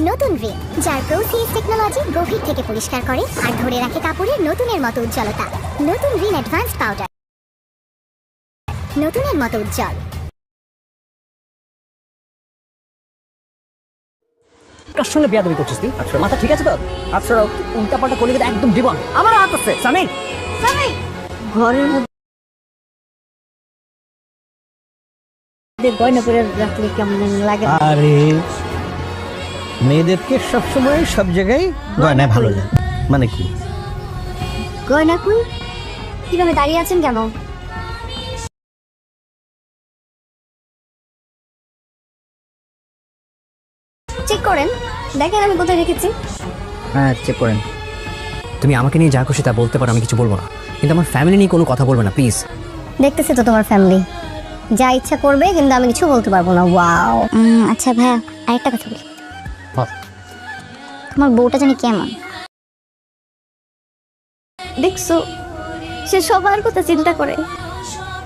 নতুন রিন, যার প্রোসিএস টেকনোলজি গভীর থেকে পরিষ্কার করে আর ধরে রাখে কাপড়ের নতুনের মতো উজ্জ্বলতা। নতুন রিন অ্যাডভান্সড পাউডার, নতুনের মতো উজ্জ্বল। কার সঙ্গে বিয়াদবি করছিস তুই? আচ্ছা মাথা ঠিক আছে তো? আচ্ছা উল্টা পাল্টা করলে কিন্তু একদম জীবন আমার হাত আছে। সামি সামি ঘরের মধ্যে গয়না করে রাখলে কেমন লাগে? আরে মেয়েদেরকে সবসময় সব জায়গায় গয়না ভালো যায় মানে কি? গয়না কই? কিভাবে দাঁড়িয়ে আছেন কেন? চেক করেন, দেখেন আমি কোথায় রেখেছি। হ্যাঁ চেক করেন। তুমি আমাকে নিয়ে যা খুশি তা বলতে পারো, আমি কিছু বলবো না, কিন্তু আমার ফ্যামিলি নিয়ে কোনো কথা বলবে না প্লিজ। দেখতেছি তো তোমার ফ্যামিলি যা ইচ্ছা করবে, কিন্তু আমি কিছু বলতে পারবো না। ওয়াও। আচ্ছা ভাইয়া, আরেকটা কথা বলি। তোমার বউটা জানি কেমন? দেখছো, সে সবার কথা চিন্তা করে।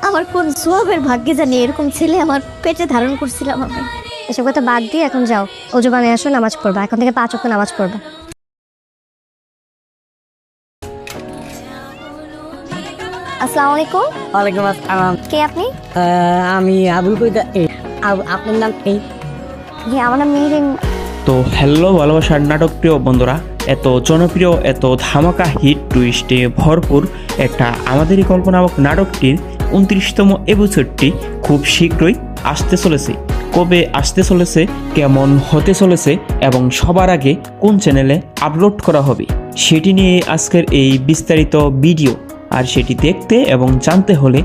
আমার কোন সোয়াবের ভাগ্যে জানি এরকম ছেলে আমার পেটে ধারণ করছিলাম আমি। এসব কথা বাদ দিয়ে এখন যাও, অজু বানিয়ে আসো, নামাজ পড়বা। এখন থেকে 5 ওয়াক্ত নামাজ পড়বা। আসসালামু আলাইকুম। ওয়ালাইকুম আসসালাম। কে আপনি? আমি আবুল কইতা। আপনার নাম কি? জি, আমার নাম মিহিরিন। তো হ্যালো ভালোবাসার নাটক প্রিয় বন্ধুরা, এত জনপ্রিয় এত ধামাকা হিট টুইস্টে ভরপুর একটা আমাদেরই কল্পনা নামক নাটকটির 29তম এপিসোডটি খুব শীঘ্রই আসতে চলেছে। কবে আসতে চলেছে, কেমন হতে চলেছে এবং সবার আগে কোন চ্যানেলে আপলোড করা হবে, সেটি নিয়ে আজকের এই বিস্তারিত ভিডিও। আর সেটি দেখতে এবং জানতে হলে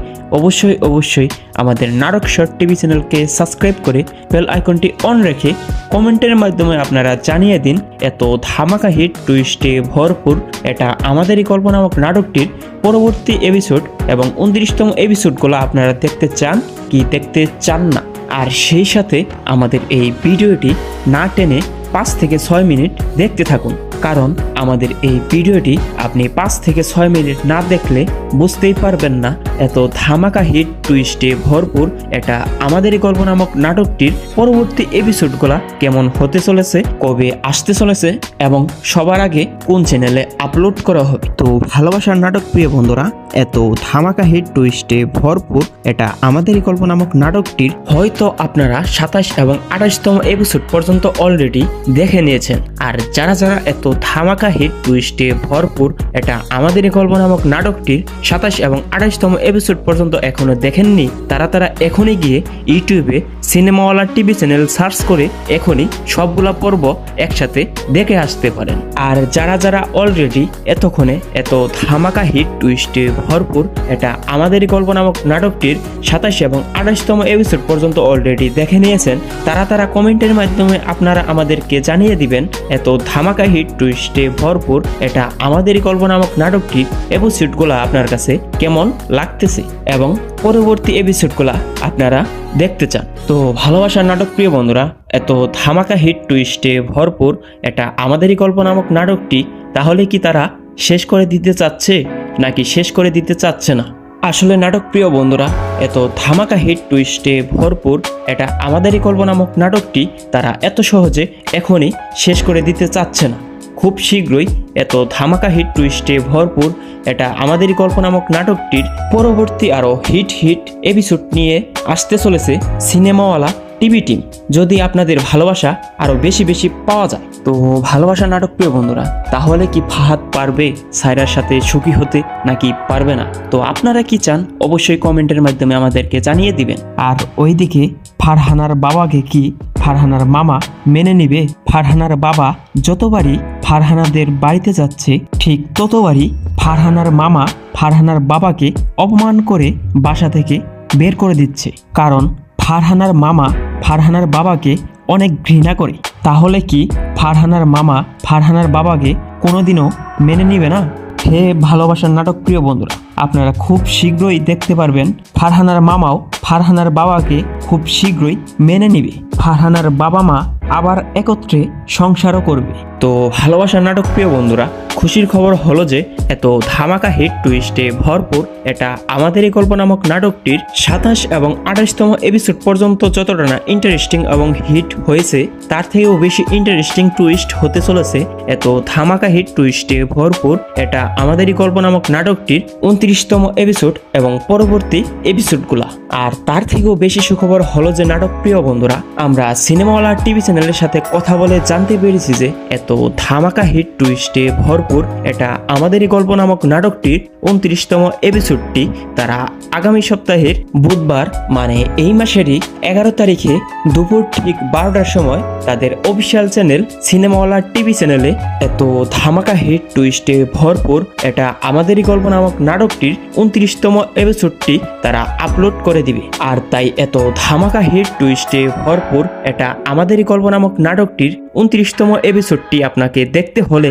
অবশ্যই আমাদের নাটক শর্ট টিভি চ্যানেলকে সাবস্ক্রাইব করে বেল আইকনটি অন রেখে কমেন্টের মাধ্যমে আপনারা জানিয়ে দিন এত ধামাকা হিট টুইস্টে ভরপুর এটা আমাদেরই কল্পনা নামক নাটকটির পরবর্তী এপিসোড এবং 29তম এপিসোডগুলো আপনারা দেখতে চান কি দেখতে চান না। আর সেই সাথে আমাদের এই ভিডিওটি না টেনে 5 থেকে 6 মিনিট দেখতে থাকুন, কারণ আমাদের এই ভিডিওটি আপনি 5 থেকে 6 মিনিট না দেখলে বুঝতেই পারবেন না এত ধামাকা হিট টুইস্টে ভরপুর এটা আমাদেরই গল্প নামক নাটকটির পরবর্তী এপিসোডগুলো কেমন হতে চলেছে, কবে আসতে চলেছে এবং সবার আগে কোন চ্যানেলে আপলোড করা হবে। তো ভালোবাসার নাটক প্রিয় বন্ধুরা, এত ধামাকা হিট টুইস্টে ভরপুর এটা আমাদেরই গল্প নামক নাটকটির হয়তো আপনারা 27 এবং 28তম এপিসোড পর্যন্ত অলরেডি দেখে নিয়েছেন। আর যারা এত ধামাকা হিট টুইস্টে ভরপুর এটা আমাদেরই গল্প নামক নাটকটির 27 এবং 28তম এপিসোড পর্যন্ত এখনো দেখেননি, তারা এখনই গিয়ে ইউটিউবে সিনেমাওয়ালা টিভি চ্যানেল সার্চ করে এখনই সবগুলা পর্ব একসাথে দেখে আসতে পারেন। আর যারা অলরেডি এতক্ষণে এত ধামাকা হিট টুইস্টে ভরপুর এটা আমাদেরই গল্প নামক নাটকটির 27 এবং 28তম এপিসোড পর্যন্ত অলরেডি দেখে নিয়েছেন, তারা কমেন্টের মাধ্যমে আপনারা আমাদেরকে জানিয়ে দিবেন এত ধামাকা হিট টুইস্টে ভরপুর এটা আমাদেরই গল্প নামক নাটকটির এপিসোডগুলো আপনার কাছে কেমন লাগতেছে এবং পরবর্তী এপিসোডগুলো আপনারা দেখতে চান। তো ভালোবাসার নাটক প্রিয় বন্ধুরা, এত ধামাকা হিট টুইস্টে ভরপুর এটা আমাদেরই গল্প নামক নাটকটি তাহলে কি তারা শেষ করে দিতে চাচ্ছে নাকি শেষ করে দিতে চাচ্ছে না? আসলে নাটক প্রিয় বন্ধুরা, এত ধামাকা হিট টুইস্টে ভরপুর এটা আমাদেরই গল্প নামক নাটকটি তারা এত সহজে এখনই শেষ করে দিতে চাচ্ছে না। খুব শীঘ্রই এত ধামাকা হিট টুইস্টে ভরপুর এটা আমাদেরই গল্প নামক নাটকটির পরবর্তী আরও হিট এপিসোড নিয়ে আসতে চলেছে সিনেমাওয়ালা টিভি টিম, যদি আপনাদের ভালোবাসা আরও বেশি পাওয়া যায়। তো ভালোবাসা নাটক প্রিয় বন্ধুরা, তাহলে কি ফাহাদ পারবে সায়রার সাথে সুখী হতে নাকি পারবে না? তো আপনারা কি চান অবশ্যই কমেন্টের মাধ্যমে আমাদেরকে জানিয়ে দিবেন। আর ওইদিকে ফারহানার বাবাকে কি ফারহানার মামা মেনে নিবে? ফারহানার বাবা যতবারই ফারহানাদের বাড়িতে যাচ্ছে ঠিক ততবারই ফারহানার মামা ফারহানার বাবাকে অপমান করে বাসা থেকে বের করে দিচ্ছে, কারণ ফারহানার মামা ফারহানার বাবাকে অনেক ঘৃণা করে। তাহলে কি ফারহানার মামা ফারহানার বাবাকে কোনোদিনও মেনে নিবে না? হে ভালোবাসার নাটক প্রিয় বন্ধুরা, আপনারা খুব শীঘ্রই দেখতে পারবেন ফারহানার মামাও ফারহানার বাবাকে খুব শীঘ্রই মেনে নিবে। ফারহানার বাবা মা আবার একত্রে সংসারও করবে। তো ভালোবাসার নাটক প্রিয় বন্ধুরা, খুশির খবর হলো যে এত ধামাকা হিট টুইস্টে ভরপুর এটা আমাদেরই গল্প নামক নাটকটির 27 এবং 28তম এপিসোড পর্যন্ত যতটা না ইন্টারেস্টিং এবং হিট হয়েছে তার থেকেও বেশি ইন্টারেস্টিং টুইস্ট হতে চলেছে এত ধামাকা হিট টুইস্টে ভরপুর এটা আমাদেরই গল্প নামক নাটকটির 29তম এপিসোড এবং পরবর্তী এপিসোডগুলা। আর তার থেকেও বেশি সুখবর হলো যে নাটক প্রিয় বন্ধুরা, আমরা সিনেমাওয়ালা টিভি চ্যানেলের সাথে কথা বলে জানতে পেরেছি যে এত ধামাকা হিট টুইস্টে ভরপুর এটা আমাদেরই গল্প নামক নাটকটির 29তম এপিসোডটি তারা আগামী সপ্তাহের বুধবার মানে এই মাসেরই 11 তারিখে দুপুর ঠিক 12টার সময় তাদের অফিসিয়াল চ্যানেল সিনেমাওয়ালা টিভি চ্যানেলে এত ধামাকা হিট টুইস্টে ভরপুর এটা আমাদেরই গল্প নামক নাটকটির 29তম এপিসোডটি তারা আপলোড করে দিবে। আর তাই এত ধামাকা হিট টুইস্টে ভরপুর এটা আমাদেরই গল্প নামক নাটকটির 29তম এপিসোডটি আপনাকে দেখতে হলে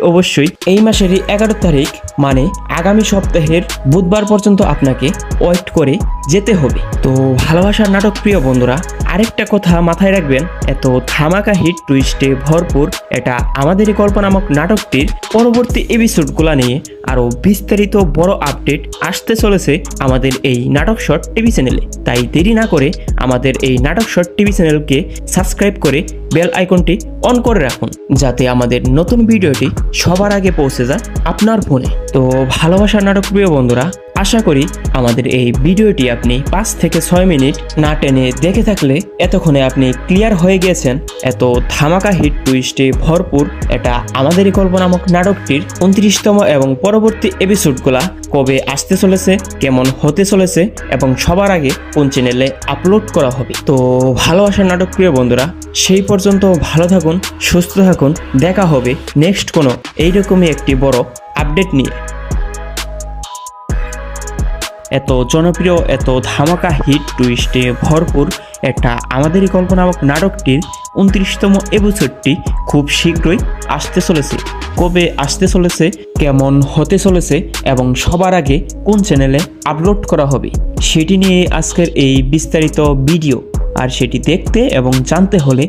অবশ্যই এই মাসেরই 11 তারিখ মানে আগামী সপ্তাহের বুধবার পর্যন্ত আপনাকে ওয়েট করে যেতে হবে। তো ভালোবাসার নাটক প্রিয় বন্ধুরা, আরেকটা কথা মাথায় রাখবেন, এত ধামাকা হিট টুইস্টে ভরপুর এটা আমাদেরই গল্প নামক নাটকটির পরবর্তী এপিসোডগুলো নিয়ে আরও বিস্তারিত বড় আপডেট আসতে চলেছে আমাদের এই নাটক শর্ট টিভি চ্যানেলে। তাই দেরি না করে আমাদের এই নাটক শর্ট টিভি চ্যানেলকে সাবস্ক্রাইব করে বেল আইকনটি অন করে রাখুন যাতে আমাদের নতুন ভিডিওটি সবার আগে পৌঁছে যায় আপনার ফোনে। তো ভালোবাসার নাটক প্রিয় বন্ধুরা, আশা করি আমাদের এই ভিডিওটি আপনি 5 থেকে 6 মিনিট না টেনে দেখে থাকলে এতক্ষণে আপনি ক্লিয়ার হয়ে গেছেন এত ধামাকা হিট টুইস্টে ভরপুর এটা আমাদেরই গল্প নামক নাটকটির 29তম এবং পরবর্তী এপিসোডগুলা কবে আসতে চলেছে, কেমন হতে চলেছে এবং সবার আগে কোন চ্যানেলে আপলোড করা হবে। তো ভালোবাসার নাটক প্রিয় বন্ধুরা, সেই পর্যন্ত ভালো থাকুন, সুস্থ থাকুন, দেখা হবে নেক্সট কোনো এইরকমই একটি বড় আপডেট নিয়ে। এত জনপ্রিয় এত ধামাকা হিট টুইস্টে ভরপুর এটা আমাদেরই গল্প নামক নাটকটির 29তম এপিসোডটি খুব শীঘ্রই আসতে চলেছে। কবে আসতে চলেছে, কেমন হতে চলেছে এবং সবার আগে কোন চ্যানেলে আপলোড করা হবে সেটি নিয়ে আজকের এই বিস্তারিত ভিডিও। আর সেটি দেখতে এবং জানতে হলে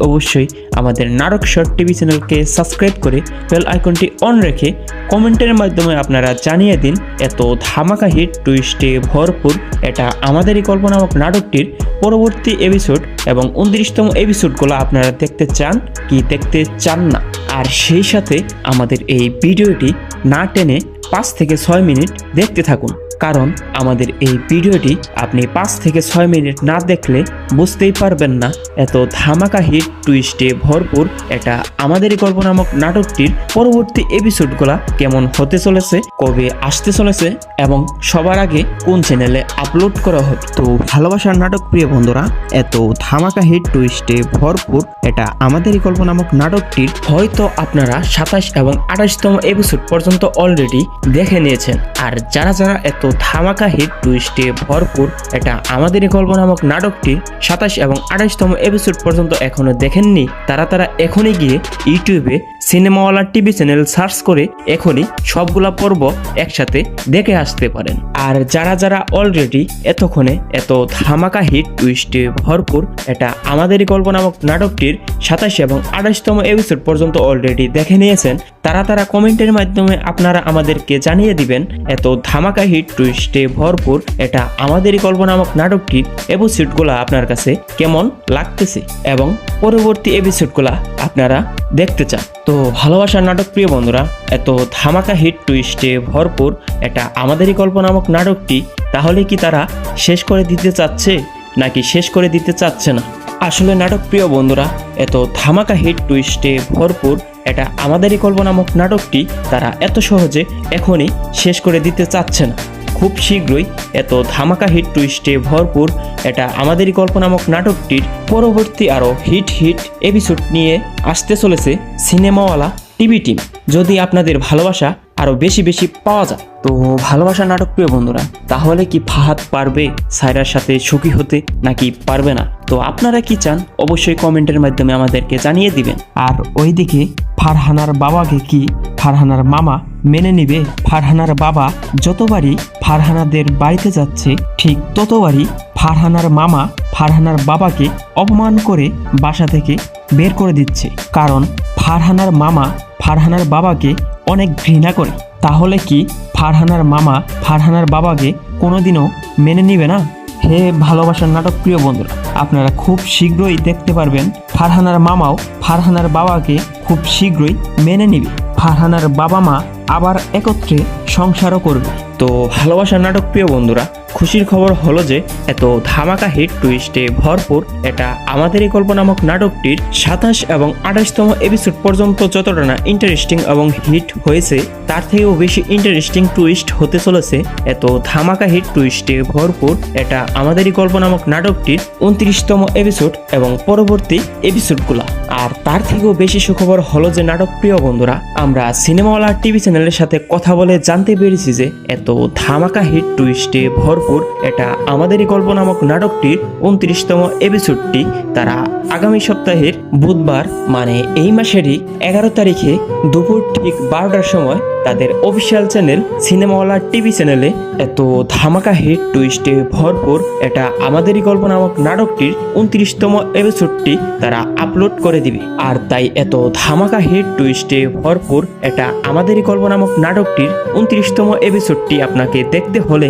অবশ্যই আমাদের নাটক শর্ট টিভি চ্যানেলকে সাবস্ক্রাইব করে বেল আইকনটি অন রেখে কমেন্টের মাধ্যমে আপনারা জানিয়ে দিন এত ধামাকা হিট টুইস্টে ভরপুর এটা আমাদেরই গল্প নামক নাটকটির পরবর্তী এপিসোড এবং 29তম এপিসোডগুলো আপনারা দেখতে চান কি দেখতে চান না। আর সেই সাথে আমাদের এই ভিডিওটি না টেনে 5 থেকে 6 মিনিট দেখতে থাকুন, কারণ আমাদের এই ভিডিওটি আপনি 5 থেকে 6 মিনিট না দেখলে বুঝতেই পারবেন না এত ধামাকা হিট টুইস্টে ভরপুর এটা আমাদেরই গল্প নামক নাটকটির পরবর্তী এপিসোডগুলা কেমন হতে চলেছে, কবে আসতে চলেছে এবং সবার আগে কোন চ্যানেলে আপলোড করা হবে। তো ভালোবাসার নাটক প্রিয় বন্ধুরা, এত ধামাকা হিট টুইস্টে ভরপুর এটা আমাদেরই গল্প নামক নাটকটির হয়তো আপনারা 27 এবং 28তম এপিসোড পর্যন্ত অলরেডি দেখে নিয়েছেন। আর যারা এত ধামাকা হিট টুইস্টে ভরপুর এটা আমাদেরই গল্প নামক নাটকটির 27 এবং 28তম এপিসোড পর্যন্ত এখনো দেখেননি, তারা এখনই গিয়ে ইউটিউবে সিনেমাওয়ালা টিভি চ্যানেল সার্চ করে এখনই সবগুলা পর্ব একসাথে দেখে আসতে পারেন। আর যারা অলরেডি এতক্ষণে এত ধামাকা হিট টুইস্টে ভরপুর এটা আমাদেরই গল্প নামক নাটকটির 27 এবং 28তম এপিসোড পর্যন্ত অলরেডি দেখে নিয়েছেন, তারা কমেন্টের মাধ্যমে আপনারা আমাদেরকে জানিয়ে দিবেন এত ধামাকা হিট টুইস্টে ভরপুর এটা আমাদেরই গল্প নামক নাটকটির এপিসোডগুলো আপনার কাছে কেমন লাগতেছে এবং পরবর্তী এপিসোডগুলো আপনারা দেখতে চান। তো ভালোবাসার নাটক প্রিয় বন্ধুরা, এত ধামাকা হিট টুইস্টে ভরপুর এটা আমাদেরই গল্প নামক নাটকটি তাহলে কি তারা শেষ করে দিতে চাচ্ছে নাকি শেষ করে দিতে চাচ্ছে না? আসলে নাটক প্রিয় বন্ধুরা, এত ধামাকা হিট টুইস্টে ভরপুর এটা আমাদেরই গল্প নামক নাটকটি তারা এত সহজে এখনই শেষ করে দিতে চাচ্ছে না। খুব শীঘ্রই এত ধামাকা হিট টুইস্টে ভরপুর এটা আমাদেরই গল্প নামক নাটকটির পরবর্তী আরও হিট এপিসোড নিয়ে আসতে চলেছে সিনেমাওয়ালা টিভি টিম। যদি আপনাদের ভালোবাসা আরও বেশি পাওয়া যায় তো ভালোবাসা নাটক প্রিয় বন্ধুরা, তাহলে কি ফাহাদ পারবে সায়রার সাথে সুখী হতে নাকি পারবে না? তো আপনারা কি চান অবশ্যই কমেন্টের মাধ্যমে আমাদেরকে জানিয়ে দিবেন। আর ওইদিকে ফারহানার বাবাকে কি ফারহানার মামা মেনে নিবে? ফারহানার বাবা যতবারই ফারহানাদের বাড়িতে যাচ্ছে ঠিক ততবারই ফারহানার মামা ফারহানার বাবাকে অপমান করে বাসা থেকে বের করে দিচ্ছে, কারণ ফারহানার মামা ফারহানার বাবাকে অনেক ঘৃণা করে। তাহলে কি ফারহানার মামা ফারহানার বাবাকে কোনোদিনও মেনে নিবে না? হে ভালোবাসার নাটক প্রিয় বন্ধুরা, আপনারা খুব শীঘ্রই দেখতে পারবেন ফারহানার মামাও ফারহানার বাবাকে খুব শীঘ্রই মেনে নিবে। ফারহানার বাবা মা আবার একত্রে সংসারও করবে। তো ভালোবাসার নাটক প্রিয় বন্ধুরা, খুশির খবর হলো যে এত ধামাকা হিট টুইস্টে ভরপুর এটা আমাদেরই গল্প নামক নাটকটির 27 এবং 28তম এপিসোড পর্যন্ত যতটা না ইন্টারেস্টিং এবং হিট হয়েছে, তার থেকেও বেশি ইন্টারেস্টিং টুইস্ট হতে চলেছে এত ধামাকা হিট টুইস্টে ভরপুর এটা আমাদেরই গল্প নামক নাটকটির 29তম এপিসোড এবং পরবর্তী এপিসোডগুলা। আর তার থেকেও বেশি সুখবর হলো যে নাটক প্রিয় বন্ধুরা, আমরা সিনেমাওয়ালা টিভি চ্যানেলের সাথে কথা বলে জানতে পেরেছি যে এত ধামাকা হিট টুইস্টে ভরপুর এটা আমাদেরই গল্প নামক নাটকটির 29তম এপিসোডটি তারা আগামী সপ্তাহের বুধবার মানে এই মাসেরই 11 তারিখে দুপুর ঠিক 12টার সময় তাদের অফিসিয়াল চ্যানেল সিনেমাওয়ালা টিভি চ্যানেলে এত ধামাকা হিট টুইস্টে ভরপুর এটা আমাদেরই গল্প নামক নাটকটির 29তম এপিসোডটি তারা আপলোড করে দিবে। আর তাই এত ধামাকা হিট টুইস্টে ভরপুর এটা আমাদেরই গল্প নামক নাটকটির 29তম এপিসোডটি আপনাকে দেখতে হলে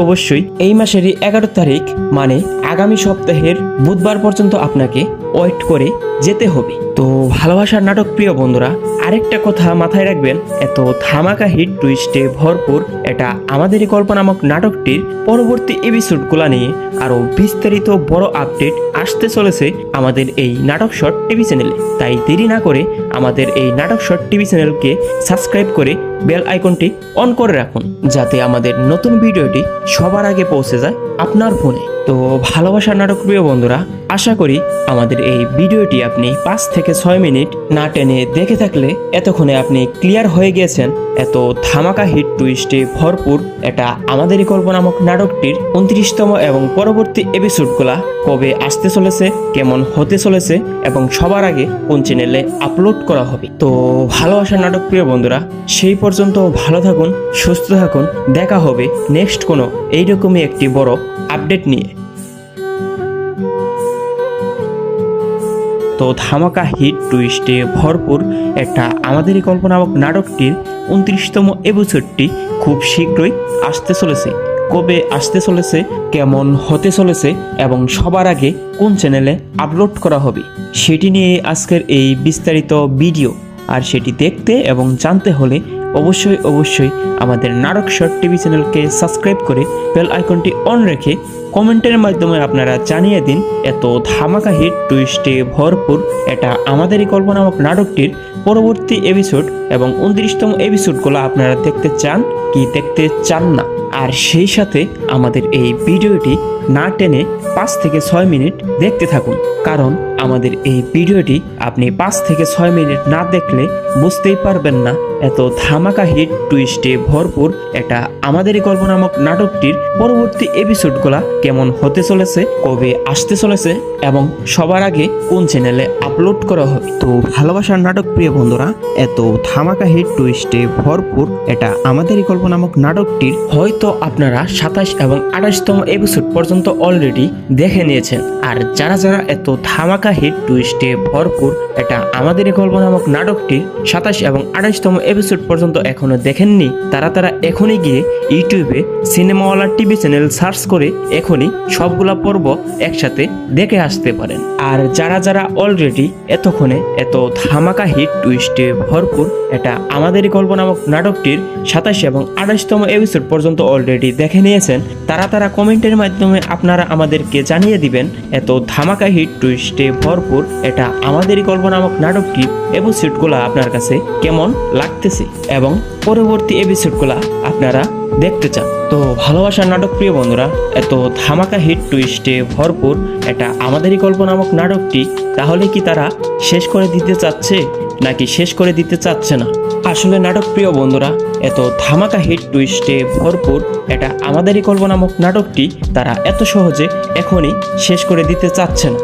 অবশ্যই এই মাসেরই 11 তারিখ মানে আগামী সপ্তাহের বুধবার পর্যন্ত আপনাকে ওয়েট করে যেতে হবে। তো ভালোবাসার নাটক প্রিয় বন্ধুরা, আরেকটা কথা মাথায় রাখবেন, এত ধামাকা হিট টুইস্টে ভরপুর এটা আমাদেরই গল্প নামক নাটকটির পরবর্তী এপিসোডগুলো নিয়ে আরো বিস্তারিত বড় আপডেট আসতে চলেছে আমাদের এই নাটক শর্ট টিভি চ্যানেলে। তাই দেরি না করে আমাদের এই নাটক শর্ট টিভি চ্যানেলকে সাবস্ক্রাইব করে বেল আইকনটি অন করে রাখুন, যাতে আমাদের নতুন ভিডিওটি সবার আগে পৌঁছে যায় আপনার ফোনে। তো ভালোবাসার নাটক প্রিয় বন্ধুরা, আশা করি আমাদের এই ভিডিওটি আপনি 5 থেকে 6 মিনিট না টেনে দেখে থাকলে এতক্ষণে আপনি ক্লিয়ার হয়ে গিয়েছেন এত ধামাকা হিট টুইস্টে ভরপুর এটা আমাদেরই গল্প নামক নাটকটির 29তম এবং পরবর্তী এপিসোডগুলা কবে আসতে চলেছে, কেমন হতে চলেছে এবং সবার আগে কোন চ্যানেলে আপলোড করা হবে। তো ভালোবাসার নাটক প্রিয় বন্ধুরা, সেই পর্যন্ত ভালো থাকুন, সুস্থ থাকুন, দেখা হবে নেক্সট কোনো এইরকমই একটি বড় আপডেট নিয়ে। তো ধামাকা হিট টুইস্টে ভরপুর একটা আমাদেরই গল্প নামক নাটকটির 29তম এপিসোডটি খুব শীঘ্রই আসতে চলেছে। কবে আসতে চলেছে, কেমন হতে চলেছে এবং সবার আগে কোন চ্যানেলে আপলোড করা হবে, সেটি নিয়ে আজকের এই বিস্তারিত ভিডিও। আর সেটি দেখতে এবং জানতে হলে অবশ্যই আমাদের নাটক শর্ট টিভি চ্যানেলকে সাবস্ক্রাইব করে বেল আইকনটি অন রেখে কমেন্টের মাধ্যমে আপনারা জানিয়ে দিন এত ধামাকা হিট টুইস্টে ভরপুর এটা আমাদেরই গল্প নামক নাটকটির পরবর্তী এপিসোড এবং 29তম এপিসোডগুলো আপনারা দেখতে চান কি দেখতে চান না। আর সেই সাথে আমাদের এই ভিডিওটি না টেনে 5 থেকে 6 মিনিট দেখতে থাকুন, কারণ আমাদের এই ভিডিওটি আপনি 5 থেকে 6 মিনিট না দেখলে বুঝতেই পারবেন না এত ধামাকা হিট টুইস্টে ভরপুর এটা আমাদেরই গল্প নামক নাটকটির পরবর্তী এপিসোডগুলা কেমন হতে চলেছে, কবে আসতে চলেছে এবং সবার আগে কোন চ্যানেলে আপলোড করা হবে। তো ভালোবাসার নাটক প্রিয় বন্ধুরা, এত ধামাকা হিট টুইস্টে ভরপুর এটা আমাদেরই গল্প নামক নাটকটির হয়তো আপনারা 27 এবং 28তম এপিসোড পর্যন্ত অলরেডি দেখে নিয়েছেন। আর যারা এত ধামাকা হিট টুইস্টে ভরপুর এটা আমাদেরই গল্প নামক নাটকটির 27 এবং 28তম এপিসোড পর্যন্ত এখনো দেখেননি, তারা এখনই গিয়ে ইউটিউবে সিনেমাওয়ালা টিভি চ্যানেল সার্চ করে এখনই সবগুলা পর্ব একসাথে দেখে আসতে পারেন। আর যারা অলরেডি এতক্ষণে এত ধামাকা হিট টুইস্টে ভরপুর এটা আমাদেরই গল্প নামক নাটকটির 27 এবং 28তম এপিসোড পর্যন্ত অলরেডি দেখে নিয়েছেন, তারা কমেন্টের মাধ্যমে আপনারা আমাদেরকে জানিয়ে দিবেন এত ধামাকা হিট টুইস্টে ভরপুর এটা আমাদেরই গল্প নামক নাটকটির এপিসোডগুলো আপনার কাছে কেমন লাগতেছে এবং পরবর্তী এপিসোডগুলো আপনারা দেখতে চান। তো ভালোবাসার নাটক প্রিয় বন্ধুরা, এত ধামাকা হিট টুইস্টে ভরপুর এটা আমাদেরই গল্প নামক নাটকটি তাহলে কি তারা শেষ করে দিতে চাচ্ছে নাকি শেষ করে দিতে চাচ্ছে না? আসলে নাটক প্রিয় বন্ধুরা, এত ধামাকা হিট টুইস্টে ভরপুর এটা আমাদেরই গল্প নামক নাটকটি তারা এত সহজে এখনই শেষ করে দিতে চাচ্ছে না।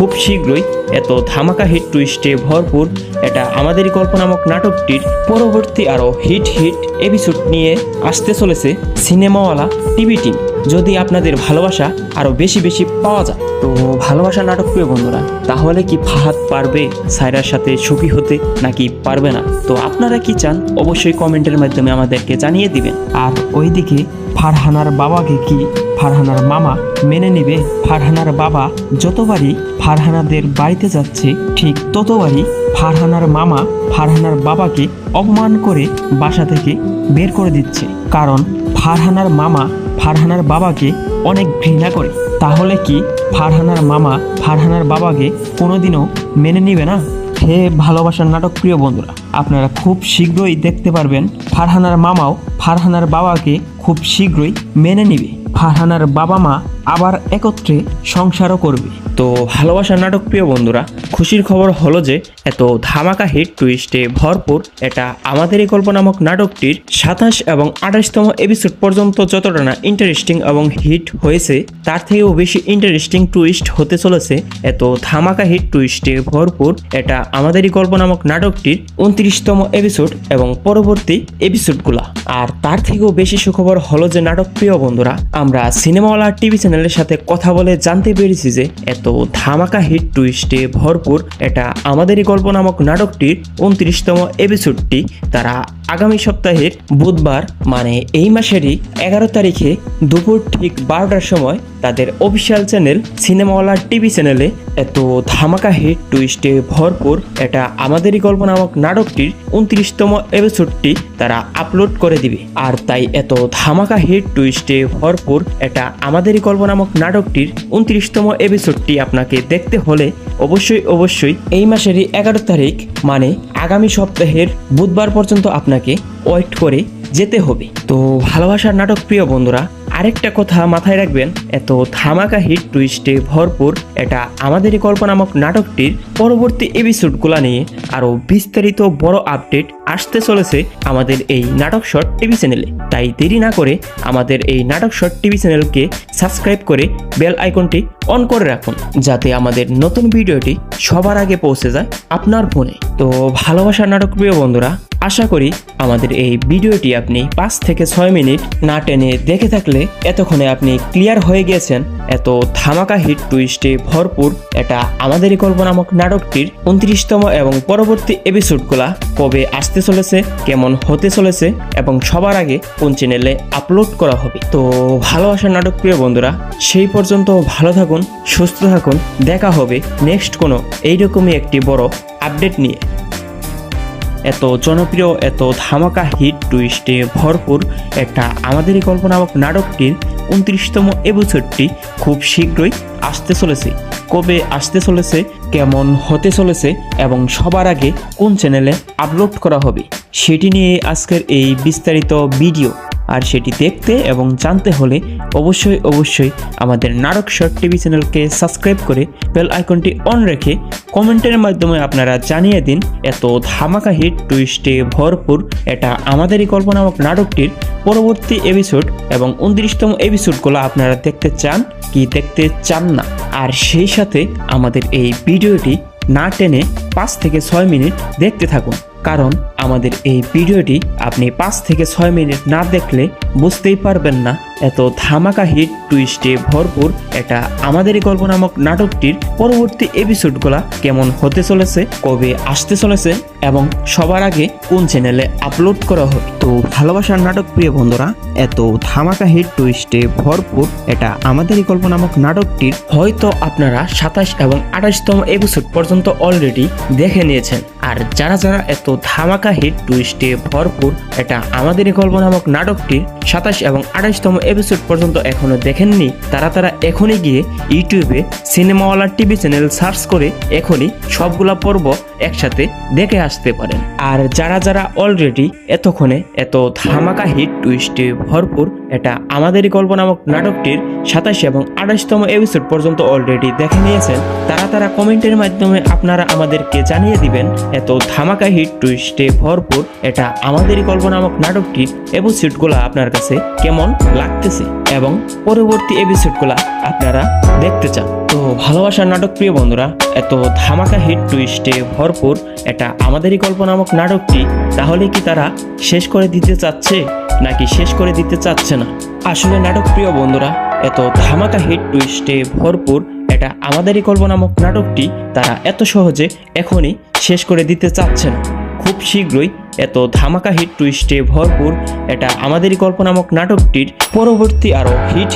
খুব শীঘ্রই এত ধামাকা হিট টুইস্টে ভরপুর এটা আমাদেরই গল্প নামক নাটকটির পরবর্তী আরও হিট এপিসোড নিয়ে আসতে চলেছে সিনেমাওয়ালা টিভি টিম। যদি আপনাদের ভালোবাসা আরও বেশি পাওয়া যায় তো ভালোবাসা নাটক প্রিয় বন্ধুরা, তাহলে কি ফাহাদ পারবে সায়রার সাথে সুখী হতে নাকি পারবে না? তো আপনারা কি চান অবশ্যই কমেন্টের মাধ্যমে আমাদেরকে জানিয়ে দিবেন। আর ওইদিকে ফারহানার বাবাকে কি ফারহানার মামা মেনে নেবে? ফারহানার বাবা যতবারই ফারহানাদের বাড়িতে যাচ্ছে ঠিক ততবারই ফারহানার মামা ফারহানার বাবাকে অপমান করে বাসা থেকে বের করে দিচ্ছে, কারণ ফারহানার মামা ফারহানার বাবাকে অনেক ঘৃণা করে। তাহলে কি ফারহানার মামা ফারহানার বাবাকে কোনোদিনও মেনে নিবে না? হে ভালোবাসার নাটক প্রিয় বন্ধুরা, আপনারা খুব শীঘ্রই দেখতে পারবেন ফারহানার মামাও ফারহানার বাবাকে খুব শীঘ্রই মেনে নিবে। ফারহানার বাবা মা আবার একত্রে সংসারও করবে। তো ভালোবাসার নাটক প্রিয় বন্ধুরা, খুশির খবর হলো যে এত ধামাকা হিট টুইস্টে ভরপুর এটা আমাদেরই গল্প নামক নাটকটির 27 এবং 28তম এপিসোড পর্যন্ত যতটা না ইন্টারেস্টিং এবং হিট হয়েছে তার থেকেও বেশি ইন্টারেস্টিং টুইস্ট হতে চলেছে এত ধামাকা হিট টুইস্টে ভরপুর এটা আমাদেরই গল্প নামক নাটকটির 29তম এপিসোড এবং পরবর্তী এপিসোডগুলা। আর তার থেকেও বেশি সুখবর হলো যে নাটক প্রিয় বন্ধুরা, আমরা সিনেমাওয়ালা টিভি চ্যানেলের সাথে কথা বলে জানতে পেরেছি যে এত ধামাকা হিট টুইস্টে ভরপুর এটা আমাদেরই গল্প নামক নাটকটির 29তম এপিসোডটি তারা আগামী সপ্তাহের বুধবার মানে এই মাসেরই 11 তারিখে দুপুর ঠিক 12টার সময় তাদের অফিসিয়াল চ্যানেল সিনেমাওয়ালা টিভি চ্যানেলে এত ধামাকা হিট টুইস্টে ভরপুর এটা আমাদেরই গল্প নামক নাটকটির 29তম এপিসোডটি তারা আপলোড করে দিবে। আর তাই এত ধামাকা হিট টুইস্টে ভরপুর এটা আমাদেরই গল্প নামক নাটকটির 29তম এপিসোডটি আপনাকে দেখতে হলে অবশ্যই এই মাসেরই 11 তারিখ মানে আগামী সপ্তাহের বুধবার পর্যন্ত আপনাকে ওয়েট করে যেতে হবে। তো ভালোবাসার নাটক প্রিয় বন্ধুরা, আরেকটা কথা মাথায় রাখবেন, এত ধামাকা হিট টুইস্টে ভরপুর এটা আমাদেরই গল্প নামক নাটকটির পরবর্তী এপিসোডগুলো নিয়ে আরও বিস্তারিত বড় আপডেট আসতে চলেছে আমাদের এই নাটক শর্ট টিভি চ্যানেলে। তাই দেরি না করে আমাদের এই নাটক শর্ট টিভি চ্যানেলকে সাবস্ক্রাইব করে বেল আইকনটি অন করে রাখুন, যাতে আমাদের নতুন ভিডিওটি সবার আগে পৌঁছে যায় আপনার ফোনে। তো ভালোবাসার নাটক প্রিয় বন্ধুরা, আশা করি আমাদের এই ভিডিওটি আপনি 5 থেকে 6 মিনিট না টেনে দেখে থাকলে এতক্ষণে আপনি ক্লিয়ার হয়ে গিয়েছেন এত ধামাকা হিট টুইস্টে ভরপুর এটা আমাদেরই গল্প নামক নাটকটির 29তম এবং পরবর্তী এপিসোডগুলা কবে আসতে চলেছে, কেমন হতে চলেছে এবং সবার আগে কোন চ্যানেলে আপলোড করা হবে। তো ভালোবাসার নাটক প্রিয় বন্ধুরা, সেই পর্যন্ত ভালো থাকুন, সুস্থ থাকুন, দেখা হবে নেক্সট কোনো এইরকমই একটি বড় আপডেট নিয়ে। এত জনপ্রিয় এত ধামাকা হিট টুইস্টে ভরপুর একটা আমাদেরই গল্প নামক নাটকটির 29তম এপিসোডটি খুব শীঘ্রই আসতে চলেছে। কবে আসতে চলেছে, কেমন হতে চলেছে এবং সবার আগে কোন চ্যানেলে আপলোড করা হবে সেটি নিয়ে আজকের এই বিস্তারিত ভিডিও। আর সেটি দেখতে এবং জানতে হলে অবশ্যই আমাদের নাটক শর্ট টিভি চ্যানেলকে সাবস্ক্রাইব করে বেল আইকনটি অন রেখে কমেন্টের মাধ্যমে আপনারা জানিয়ে দিন এত ধামাকা হিট টুইস্টে ভরপুর এটা আমাদেরই গল্প নামক নাটকটির পরবর্তী এপিসোড এবং 29তম এপিসোডগুলো আপনারা দেখতে চান কি দেখতে চান না। আর সেই সাথে আমাদের এই ভিডিওটি না টেনে 5 থেকে 6 মিনিট দেখতে থাকুন, কারণ আমাদের এই ভিডিওটি আপনি 5 থেকে 6 মিনিট না দেখলে বুঝতেই পারবেন না এত ধামাকা হিট টুইস্টে ভরপুর এটা আমাদেরই গল্প নামক নাটকটির পরবর্তী এপিসোডগুলা কেমন হতে চলেছে, কবে আসতে চলেছে এবং সবার আগে কোন চ্যানেলে আপলোড করা হবে। তো ভালোবাসার নাটক প্রিয় বন্ধুরা, এত ধামাকা হিট টুইস্টে ভরপুর এটা আমাদেরই গল্প নামক নাটকটির হয়তো আপনারা 27 এবং 28তম এপিসোড পর্যন্ত অলরেডি দেখে নিয়েছেন। আর যারা এত ধামাকা হিট টুইস্টে ভরপুর এটা আমাদেরই গল্প নামক নাটকটির 27 এবং 28তম এপিসোড পর্যন্ত এখনো দেখেননি, তারা এখনই গিয়ে ইউটিউবে সিনেমাওয়ালা টিভি চ্যানেল সার্চ করে এখনই সবগুলা পর্ব একসাথে দেখে আসতে পারেন। আর যারা অলরেডি এতক্ষণে এত ধামাকা হিট টুইস্টে ভরপুর এটা আমাদেরই গল্প নামক নাটকটির 27 এবং 28তম এপিসোড পর্যন্ত অলরেডি দেখে নিয়েছেন, তারা কমেন্টের মাধ্যমে আপনারা আমাদেরকে জানিয়ে দিবেন এত ধামাকা হিট টুইস্টে ভরপুর এটা আমাদেরই গল্প নামক নাটকটির এপিসোডগুলো আপনার কাছে কেমন লাগতেছে এবং পরবর্তী এপিসোডগুলো আপনারা দেখতে চান। তো ভালোবাসার নাটক প্রিয় বন্ধুরা, এত ধামাকা হিট টুইস্টে ভরপুর এটা আমাদেরই গল্প নামক নাটকটি তাহলে কি তারা শেষ করে দিতে চাচ্ছে নাকি শেষ করে দিতে চাচ্ছে না? আসলে নাটক প্রিয় বন্ধুরা, এত ধামাকা হিট টুইস্টে ভরপুর এটা আমাদেরই গল্প নামক নাটকটি তারা এত সহজে এখনই শেষ করে দিতে চাচ্ছে না। খুব শীঘ্রই এত ধামাকা হিট টুইস্টে ভরপুর এটা আমাদেরই গল্প নামক নাটকটির পরবর্তী আরও হিট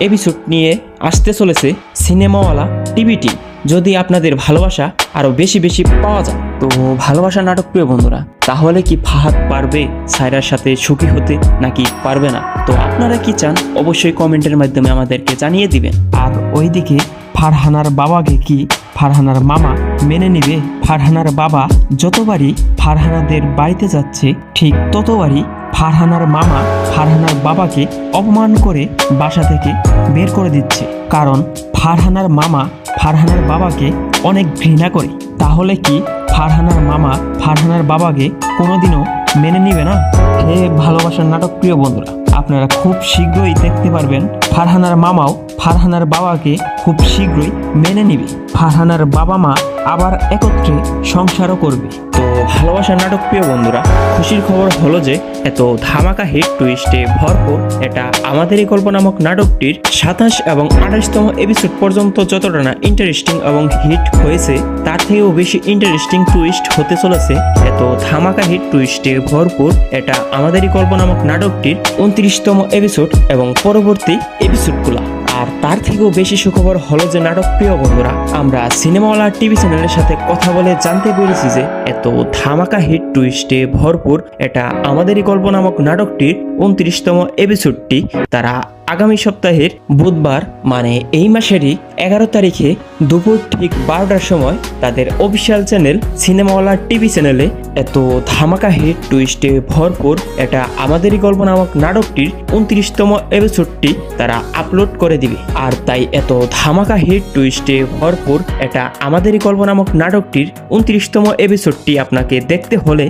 এপিসোড নিয়ে আসতে চলেছে সিনেমাওয়ালা টিভিটি। যদি আপনাদের ভালোবাসা আরও বেশি পাওয়া যায়, তো ভালোবাসা নাটক প্রিয় বন্ধুরা, তাহলে কি ফাহাদ পারবে সায়রার সাথে সুখী হতে নাকি পারবে না? তো আপনারা কি চান অবশ্যই কমেন্টের মাধ্যমে আমাদেরকে জানিয়ে দিবেন। আর ওইদিকে ফারহানার বাবাকে কি ফারহানার মামা মেনে নিবে? ফারহানার বাবা যতবারই ফারহানাদের বাড়িতে যাচ্ছে ঠিক ততবারই ফারহানার মামা ফারহানার বাবাকে অপমান করে বাসা থেকে বের করে দিচ্ছে, কারণ ফারহানার মামা ফারহানার বাবাকে অনেক ঘৃণা করে। তাহলে কি ফারহানার মামা ফারহানার বাবাকে কোনোদিনও মেনে নিবে না? হে ভালোবাসার নাটক প্রিয় বন্ধুরা, আপনারা খুব শীঘ্রই দেখতে পারবেন ফারহানার মামাও ফারহানার বাবাকে খুব শীঘ্রই মেনে নিবে। ফারহানার বাবা মা আবার একত্রে সংসারও করবে। তো ভালোবাসার নাটক প্রিয় বন্ধুরা, খুশির খবর হলো যে এত ধামাকা হিট টুইস্টে ভরপুর এটা আমাদেরই গল্প নামক নাটকটির 27 এবং 28তম এপিসোড পর্যন্ত যতটা না ইন্টারেস্টিং এবং হিট হয়েছে, তার থেকেও বেশি ইন্টারেস্টিং টুইস্ট হতে চলেছে এত ধামাকা হিট টুইস্টে ভরপুর এটা আমাদেরই গল্প নামক নাটকটির 29তম এপিসোড এবং পরবর্তী এপিসোডগুলো। আর তার থেকেও বেশি সুখবর হলো যে নাটক প্রিয় বন্ধুরা, আমরা সিনেমাওয়ালা টিভি চ্যানেলের সাথে কথা বলে জানতে পেরেছি যে এত ধামাকা হিট টুইস্টে ভরপুর এটা আমাদেরই গল্প নামক নাটকটির 29তম এপিসোডটি তারা আগামী সপ্তাহের বুধবার মানে এই মাসেরই 11 তারিখে দুপুর ঠিক 12টার সময় তাদের অফিসিয়াল চ্যানেল সিনেমাওয়ালা টিভি চ্যানেলে এত ধামাকা হিট টুইস্টে ভরপুর এটা আমাদেরই গল্প নামক নাটকটির 29তম এপিসোডটি তারা আপলোড করে দিবে। আর তাই এত ধামাকা হিট টুইস্টে ভরপুর এটা আমাদেরই গল্প নামক নাটকটির 29তম এপিসোডটি আপনাকে দেখতে হলে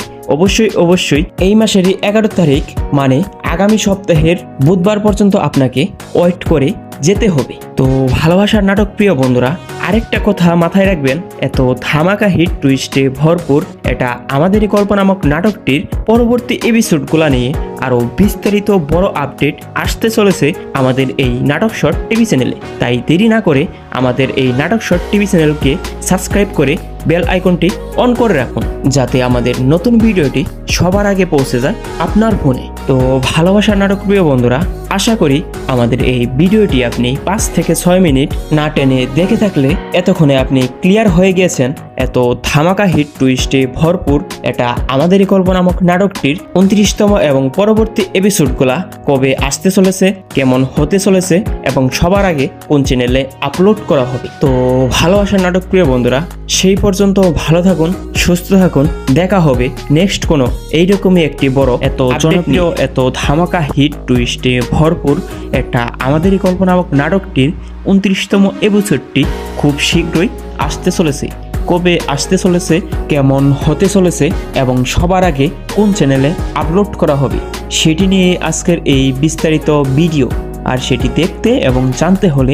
অবশ্যই এই মাসেরই 11 তারিখ মানে আগামী সপ্তাহের বুধবার পর্যন্ত আপনাকে ওয়েট করে যেতে হবে। তো ভালোবাসার নাটক প্রিয় বন্ধুরা, আরেকটা কথা মাথায় রাখবেন, এত ধামাকা হিট টুইস্টে ভরপুর এটা আমাদেরই গল্প নামক নাটকটির পরবর্তী এপিসোডগুলো নিয়ে আরও বিস্তারিত বড় আপডেট আসতে চলেছে আমাদের এই নাটক শর্ট টিভি চ্যানেলে। তাই দেরি না করে আমাদের এই নাটক শর্ট টিভি চ্যানেলকে সাবস্ক্রাইব করে বেল আইকনটি অন করে রাখুন, যাতে আমাদের নতুন ভিডিওটি সবার আগে পৌঁছে যায় আপনার ফোনে। তো ভালোবাসার নাটক প্রিয় বন্ধুরা, আশা করি আমাদের এই ভিডিওটি আপনি 5 থেকে 6 মিনিট না টেনে দেখে থাকলে এতক্ষণে আপনি ক্লিয়ার হয়ে গিয়েছেন এত ধামাকা হিট টুইস্টে ভরপুর এটা আমাদেরই গল্প নামক নাটকটির 29তম এবং পরবর্তী এপিসোডগুলা কবে আসতে চলেছে, কেমন হতে চলেছে এবং সবার আগে কোন চ্যানেলে আপলোড করা হবে। তো ভালোবাসার নাটক প্রিয় বন্ধুরা, সেই পর্যন্ত ভালো থাকুন, সুস্থ থাকুন, দেখা হবে নেক্সট কোনো এইরকমই একটি বড় এত জনপ্রিয় এত ধামাকা হিট টুইস্টে ভরপুর এটা আমাদেরই গল্প নামক নাটকটির 29তম এপিসোডটি খুব শীঘ্রই আসতে চলেছে। কবে আসতে চলেছে, কেমন হতে চলেছে এবং সবার আগে কোন চ্যানেলে আপলোড করা হবে, সেটি নিয়ে আজকের এই বিস্তারিত ভিডিও। আর সেটি দেখতে এবং জানতে হলে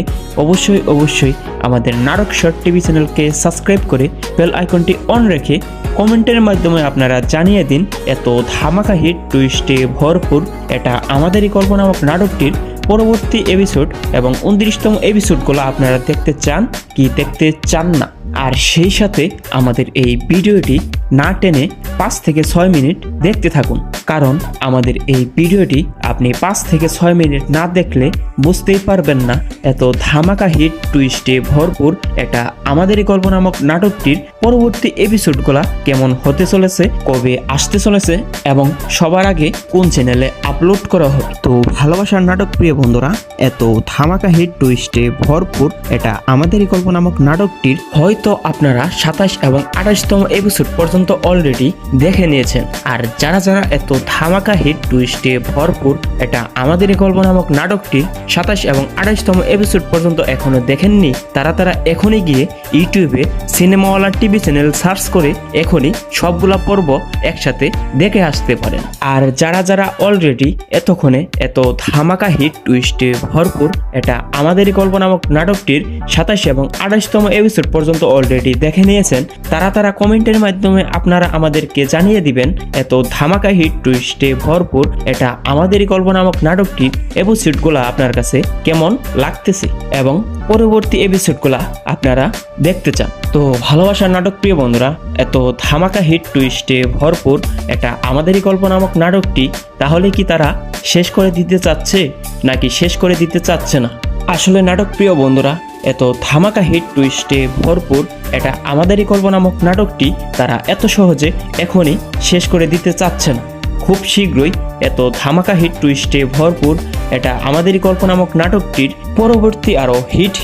অবশ্যই আমাদের নাটক শর্ট টিভি চ্যানেলকে সাবস্ক্রাইব করে বেল আইকনটি অন রেখে কমেন্টের মাধ্যমে আপনারা জানিয়ে দিন এত ধামাকা হিট টুইস্টে ভরপুর এটা আমাদেরই গল্প নামক নাটকটির পরবর্তী এপিসোড এবং 29তম এপিসোডগুলো আপনারা দেখতে চান কি দেখতে চান না। আর সেই সাথে আমাদের এই ভিডিওটি না টেনে 5 থেকে 6 মিনিট দেখতে থাকুন, কারণ আমাদের এই ভিডিওটি আপনি 5 থেকে 6 মিনিট না দেখলে বুঝতেই পারবেন না এত ধামাকা হিট টুইস্টে ভরপুর এটা আমাদেরই গল্প নামক নাটকটির পরবর্তী এপিসোডগুলা কেমন হতে চলেছে, কবে আসতে চলেছে এবং সবার আগে কোন চ্যানেলে আপলোড করা হবে। তো ভালোবাসার নাটক প্রিয় বন্ধুরা, এত ধামাকা হিট টুইস্টে ভরপুর এটা আমাদেরই গল্প নামক নাটকটির হয়তো আপনারা 27 এবং 28তম এপিসোড পর্যন্ত পর্যন্ত অলরেডি দেখে নিয়েছেন। আর যারা যারা এত ধামাকা হিট টুইস্টে ভরপুর এটা আমাদেরই গল্প নামক নাটকটির 27 এবং 28তম এপিসোড পর্যন্ত এখনো দেখেননি, তারা এখনই গিয়ে ইউটিউবে সিনেমাওয়ালা টিভি চ্যানেল সার্চ করে এখনই সবগুলা পর্ব একসাথে দেখে আসতে পারেন। আর যারা যারা অলরেডি এতক্ষণে এত ধামাকা হিট টুইস্টে ভরপুর এটা আমাদেরই গল্প নামক নাটকটির 27 এবং 28তম এপিসোড পর্যন্ত অলরেডি দেখে নিয়েছেন, তারা কমেন্টের মাধ্যমে আপনারা আমাদেরকে জানিয়ে দিবেন এত ধামাকা হিট টুইস্টে ভরপুর এটা আমাদেরই গল্প নামক নাটকটির এপিসোডগুলা আপনার কাছে কেমন লাগতেছে এবং পরবর্তী এপিসোডগুলা আপনারা দেখতে চান। তো ভালোবাসার নাটক প্রিয় বন্ধুরা, এত ধামাকা হিট টুইস্টে ভরপুর এটা আমাদেরই গল্প নামক নাটকটি তাহলে কি তারা শেষ করে দিতে চাচ্ছে নাকি শেষ করে দিতে চাচ্ছে না? আসলে নাটক প্রিয় বন্ধুরা, এত ধামাকা হিট টুইস্টে ভরপুর এটা আমাদেরই গল্প নামক নাটকটি তারা এত সহজে এখনই শেষ করে দিতে চাচ্ছে না। খুব শীঘ্রই এত ধামাকা হিট টুইস্টে ভরপুর এটা আমাদেরই গল্প নামক নাটকটির পরবর্তী আরও হিট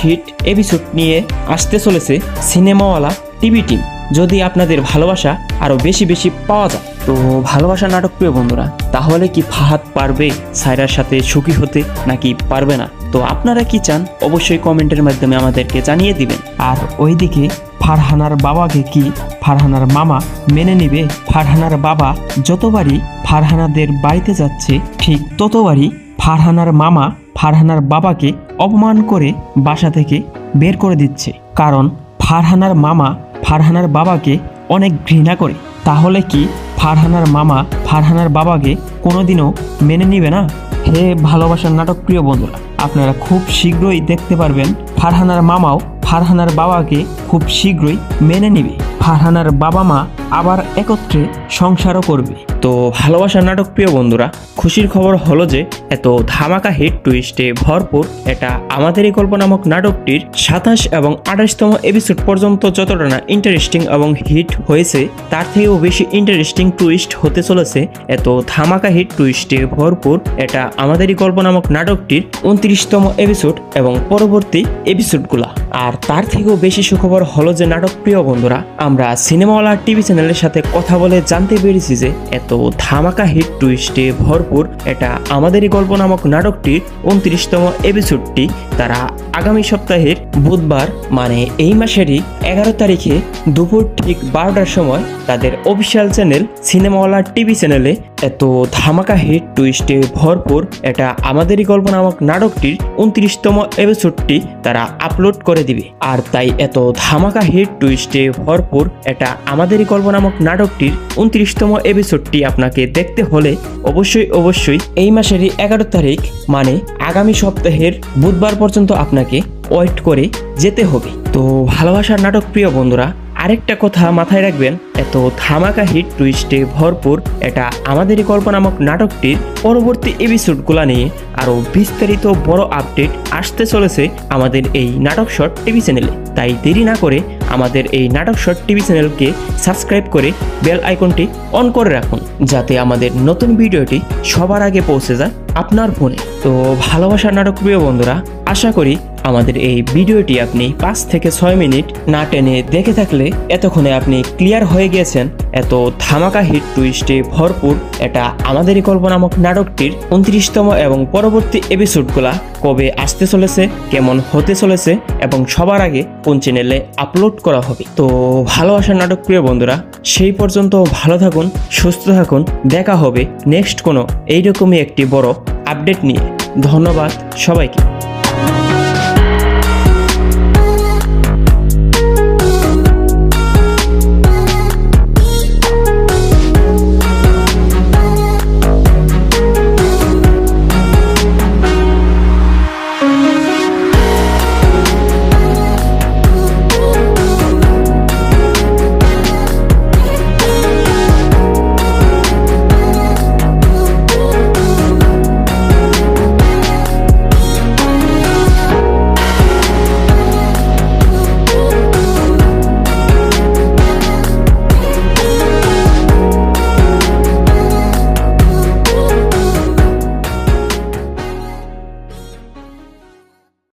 এপিসোড নিয়ে আসতে চলেছে সিনেমাওয়ালা টিভি টিম। যদি আপনাদের ভালোবাসা আরও বেশি পাওয়া যায় তো ভালোবাসা নাটক প্রিয় বন্ধুরা, তাহলে কি ফাহাদ পারবে সায়রার সাথে সুখী হতে নাকি পারবে না? তো আপনারা কি চান অবশ্যই কমেন্টের মাধ্যমে আমাদেরকে জানিয়ে দিবেন। আর ওইদিকে ফারহানার বাবাকে কি ফারহানার মামা মেনে নিবে? ফারহানার বাবা যতবারই ফারহানাদের বাড়িতে যাচ্ছে ঠিক ততবারই ফারহানার মামা ফারহানার বাবাকে অপমান করে বাসা থেকে বের করে দিচ্ছে, কারণ ফারহানার মামা ফারহানার বাবাকে অনেক ঘৃণা করে। তাহলে কি ফারহানার মামা ফারহানার বাবাকে কোনোদিনও মেনে নিবে না? হে ভালোবাসার নাটক প্রিয় বন্ধুরা, আপনারা খুব শীঘ্রই দেখতে পারবেন ফারহানার মামাও ফারহানার বাবাকে খুব শীঘ্রই মেনে নিবে। ফারহানার বাবা মা আবার একত্রে সংসারও করবে। তো ভালোবাসার নাটক প্রিয় বন্ধুরা, খুশির খবর হলো যে এত ধামাকা হিট টুইস্টে ভরপুর এটা আমাদেরই গল্প নামক নাটকটির 27 এবং 28তম এপিসোড পর্যন্ত যতটা না ইন্টারেস্টিং এবং হিট হয়েছে তার থেকেও বেশি ইন্টারেস্টিং টুইস্ট হতে চলেছে এত ধামাকা হিট টুইস্টে ভরপুর এটা আমাদেরই গল্প নামক নাটকটির 29তম এপিসোড এবং পরবর্তী এপিসোডগুলা। আর তার থেকেও বেশি সুখবর হলো যে নাটক প্রিয় বন্ধুরা, আমরা সিনেমাওয়ালা টিভি চ্যানেলের সাথে কথা বলে জানতে পেরেছি যে এত ধামাকা হিট টুইস্টে ভরপুর এটা আমাদেরই গল্প নামক নাটকটির 29তম এপিসোডটি তারা আগামী সপ্তাহের বুধবার মানে এই মাসেরই 11 তারিখে দুপুর ঠিক 12টার সময় তাদের অফিসিয়াল চ্যানেল সিনেমাওয়ালা টিভি চ্যানেলে এত ধামাকা হিট টুইস্টে ভরপুর এটা আমাদেরই গল্প নামক নাটকটির 29তম এপিসোডটি তারা আপলোড করে দিবে। আর তাই এত ধামাকা হিট টুইস্টে ভরপুর এটা আমাদেরই গল্প নামক নাটকটির 29তম এপিসোডটি আপনাকে দেখতে হলে অবশ্যই এই মাসেরই 11 তারিখ মানে আগামী সপ্তাহের বুধবার পর্যন্ত আপনাকে ওয়েট করে যেতে হবে। তো ভালোবাসার নাটক প্রিয় বন্ধুরা, আরেকটা কথা মাথায় রাখবেন, এত ধামাকা হিট টুইস্টে ভরপুর এটা আমাদেরই গল্প নামক নাটকটির পরবর্তী এপিসোডগুলো নিয়ে আরও বিস্তারিত বড় আপডেট আসতে চলেছে আমাদের এই নাটক শর্ট টিভি চ্যানেলে। তাই দেরি না করে আমাদের এই নাটক শর্ট টিভি চ্যানেলকে সাবস্ক্রাইব করে বেল আইকনটি অন করে রাখুন, যাতে আমাদের নতুন ভিডিওটি সবার আগে পৌঁছে যায় আপনার ফোনে। তো ভালোবাসার নাটক প্রিয় বন্ধুরা, আশা করি আমাদের এই ভিডিওটি আপনি 5 থেকে 6 মিনিট না টেনে দেখে থাকলে এতক্ষণে আপনি ক্লিয়ার হয়ে গিয়েছেন এত ধামাকা হিট টুইস্টে ভরপুর এটা আমাদেরই গল্প নামক নাটকটির 29তম এবং পরবর্তী এপিসোডগুলা কবে আসতে চলেছে, কেমন হতে চলেছে এবং সবার আগে কোন চ্যানেলে আপলোড করা হবে। তো ভালোবাসার নাটক প্রিয় বন্ধুরা, সেই পর্যন্ত ভালো থাকুন, সুস্থ থাকুন, দেখা হবে নেক্সট কোনো এইরকমই একটি বড় আপডেট নিয়ে। ধন্যবাদ সবাইকে।